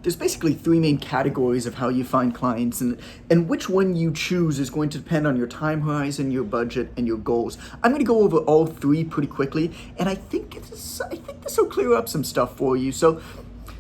there's basically three main categories of how you find clients, and which one you choose is going to depend on your time horizon, your budget, and your goals. I'm going to go over all three pretty quickly, and I think this will clear up some stuff for you. So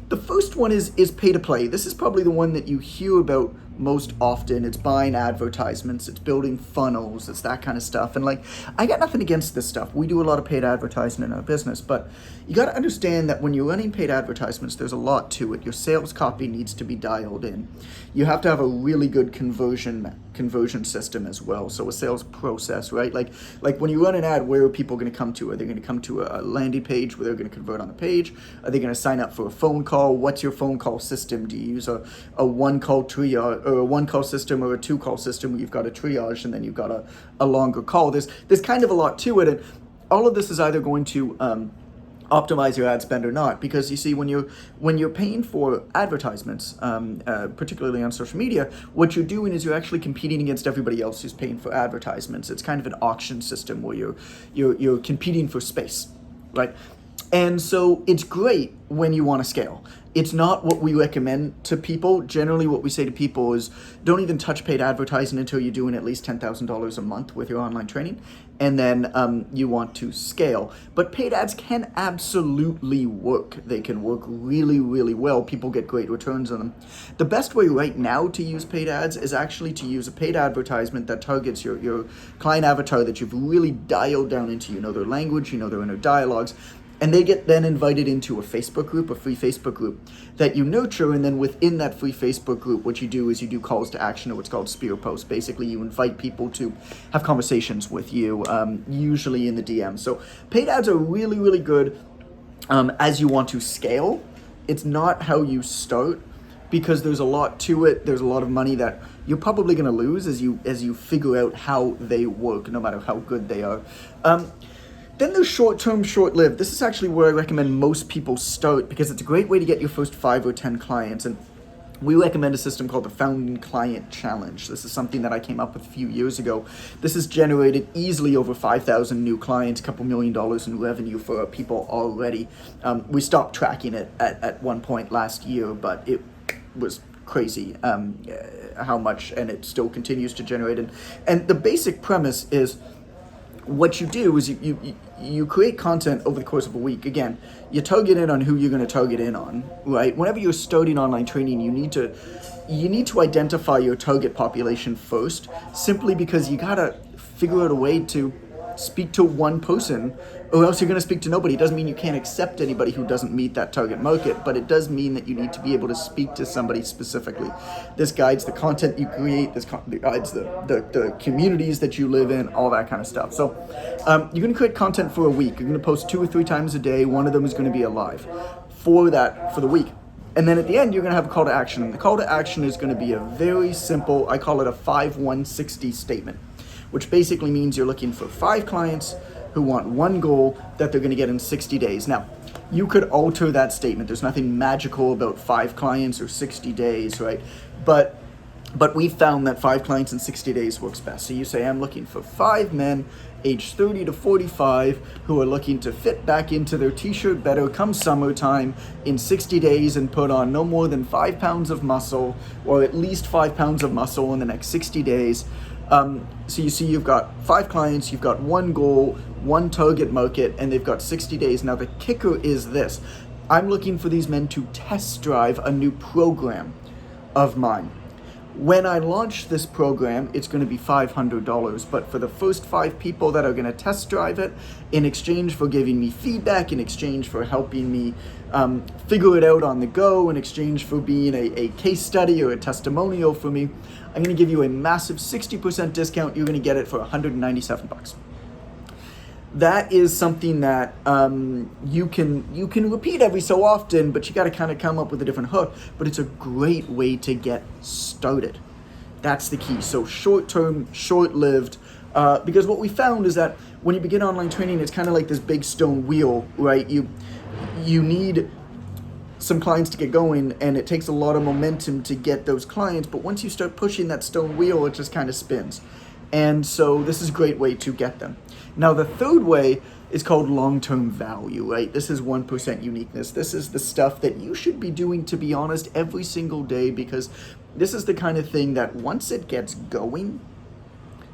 the first one is pay to play. This is probably the one that you hear about most often. It's buying advertisements, it's building funnels, it's that kind of stuff. And like, I got nothing against this stuff. We do a lot of paid advertising in our business, but you got to understand that when you're running paid advertisements, there's a lot to it. Your sales copy needs to be dialed in. You have to have a really good conversion system as well. So a sales process, right? Like when you run an ad, where are people going to come to? Are they going to come to a landing page where they're going to convert on the page? Are they going to sign up for a phone call? What's your phone call system? Do you use a one call triage, or a one call system, or a two call system where you've got a triage and then you've got a longer call? There's kind of a lot to it, and all of this is either going to optimize your ad spend or not, because you see, when you're paying for advertisements, particularly on social media, what you're doing is you're actually competing against everybody else who's paying for advertisements. It's kind of an auction system where you're competing for space, right? And so it's great when you want to scale. It's not what we recommend to people. Generally, what we say to people is, don't even touch paid advertising until you're doing at least $10,000 a month with your online training, and then you want to scale. But paid ads can absolutely work. They can work really, really well. People get great returns on them. The best way right now to use paid ads is actually to use a paid advertisement that targets your client avatar that you've really dialed down into. You know their language, you know their inner dialogues. And they get then invited into a Facebook group, a free Facebook group that you nurture. And then within that free Facebook group, what you do is you do calls to action, or what's called spear posts. Basically, you invite people to have conversations with you, usually in the DM. So paid ads are really, really good as you want to scale. It's not how you start, because there's a lot to it. There's a lot of money that you're probably going to lose as you figure out how they work, no matter how good they are. Then there's short-term, short-lived. This is actually where I recommend most people start, because it's a great way to get your first 5 or 10 clients. And we recommend a system called the Founding Client Challenge. This is something that I came up with a few years ago. This has generated easily over 5,000 new clients, a couple $1 million in revenue for our people already. We stopped tracking it at one point last year, but it was crazy how much, and it still continues to generate. And the basic premise is, what you do is you create content over the course of a week. Again, you target in on who you're going to target in on, right? Whenever you're starting online training, you need to identify your target population first, simply because you got to figure out a way to speak to one person, or else you're going to speak to nobody. It doesn't mean you can't accept anybody who doesn't meet that target market, but it does mean that you need to be able to speak to somebody specifically. This guides the content you create, this guides the communities that you live in, all that kind of stuff. So you're going to create content for a week. You're going to post 2 or 3 times a day. One of them is going to be a live for the week. And then at the end, you're going to have a call to action. And the call to action is going to be a very simple, I call it a 5-1-60 statement, which basically means you're looking for 5 clients who want one goal that they're going to get in 60 days. Now, you could alter that statement. There's nothing magical about 5 clients or 60 days, right? But we found that 5 clients in 60 days works best. So you say, I'm looking for 5 men aged 30 to 45 who are looking to fit back into their t-shirt better come summertime in 60 days and put on no more than 5 pounds of muscle, or at least 5 pounds of muscle in the next 60 days. So you see, you've got 5 clients, you've got one goal, one target market, and they've got 60 days. Now the kicker is this: I'm looking for these men to test drive a new program of mine. When I launch this program, it's going to be $500, but for the first 5 people that are going to test drive it, in exchange for giving me feedback, in exchange for helping me figure it out on the go, in exchange for being a case study or a testimonial for me, I'm going to give you a massive 60% discount. You're going to get it for $197. That is something that you can repeat every so often, but you got to kind of come up with a different hook. But it's a great way to get started. That's the key. So short-term, short-lived, because what we found is that when you begin online training, it's kind of like this big stone wheel, right? You need some clients to get going, and it takes a lot of momentum to get those clients. But once you start pushing that stone wheel, it just kind of spins. And so this is a great way to get them. Now, the third way is called long-term value, right? This is 1% uniqueness. This is the stuff that you should be doing, to be honest, every single day, because this is the kind of thing that once it gets going,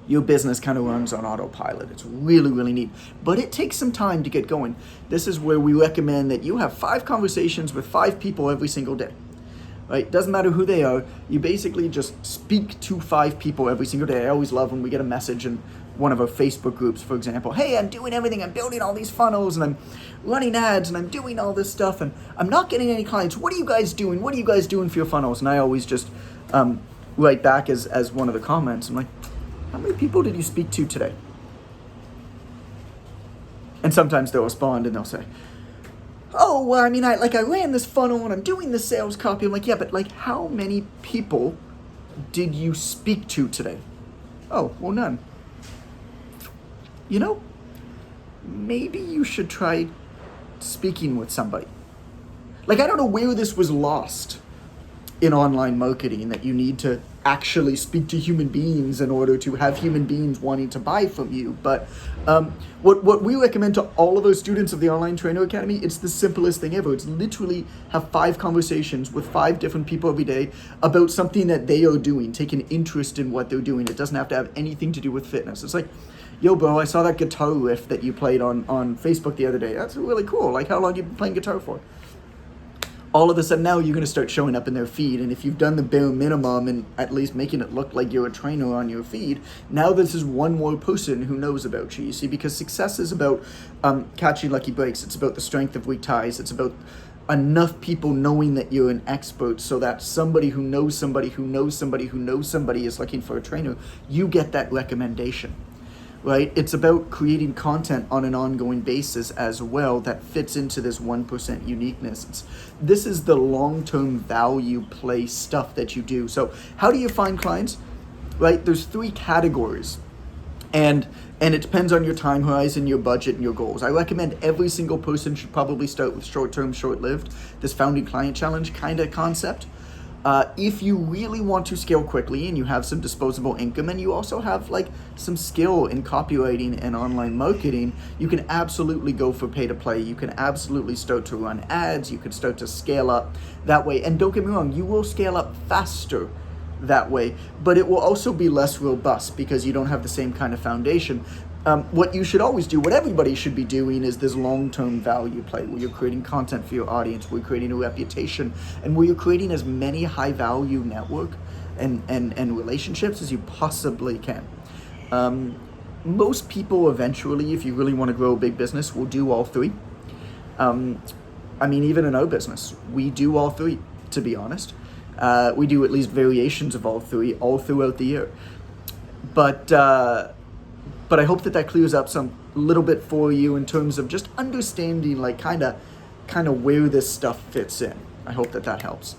your business kind of runs on autopilot. It's really, really neat. But it takes some time to get going. This is where we recommend that you have 5 conversations with 5 people every single day. Right? Doesn't matter who they are. You basically just speak to 5 people every single day. I always love when we get a message in one of our Facebook groups, for example. Hey, I'm doing everything. I'm building all these funnels and I'm running ads and I'm doing all this stuff and I'm not getting any clients. What are you guys doing? What are you guys doing for your funnels? And I always just write back as one of the comments. I'm like, how many people did you speak to today? And sometimes they'll respond and they'll say, oh, well, I mean, I ran this funnel and I'm doing the sales copy. I'm like, yeah, but like, how many people did you speak to today? Oh, well, none. You know, maybe you should try speaking with somebody. Like, I don't know where this was lost in online marketing, that you need to actually speak to human beings in order to have human beings wanting to buy from you. But what we recommend to all of our students of the Online Trainer Academy, it's the simplest thing ever. It's literally have 5 conversations with 5 different people every day about something that they are doing. Take an interest in what they're doing. It doesn't have to have anything to do with fitness. It's like, yo, bro, I saw that guitar riff that you played on Facebook the other day. That's really cool. Like, how long have you been playing guitar for? All of a sudden now you're going to start showing up in their feed. And if you've done the bare minimum and at least making it look like you're a trainer on your feed, now this is one more person who knows about you. You see, because success is about catching lucky breaks. It's about the strength of weak ties. It's about enough people knowing that you're an expert so that somebody who knows somebody who knows somebody who knows somebody is looking for a trainer, you get that recommendation. Right? It's about creating content on an ongoing basis as well that fits into this 1% uniqueness. This is the long-term value play stuff that you do. So how do you find clients? Right? There's 3 categories. And it depends on your time horizon, your budget, and your goals. I recommend every single person should probably start with short-term, short-lived, this founding client challenge kind of concept. If you really want to scale quickly and you have some disposable income and you also have like some skill in copywriting and online marketing, you can absolutely go for pay to play. You can absolutely start to run ads. You can start to scale up that way. And don't get me wrong, you will scale up faster that way, but it will also be less robust because you don't have the same kind of foundation. What you should always do, what everybody should be doing, is this long-term value play where you're creating content for your audience, where you're creating a reputation, and where you're creating as many high-value network and relationships as you possibly can. Most people eventually, if you really want to grow a big business, will do all 3. I mean, even in our business, we do all 3, to be honest. We do at least variations of all 3 all throughout the year. But I hope that clears up some little bit for you in terms of just understanding like kind of where this stuff fits in. I hope that helps.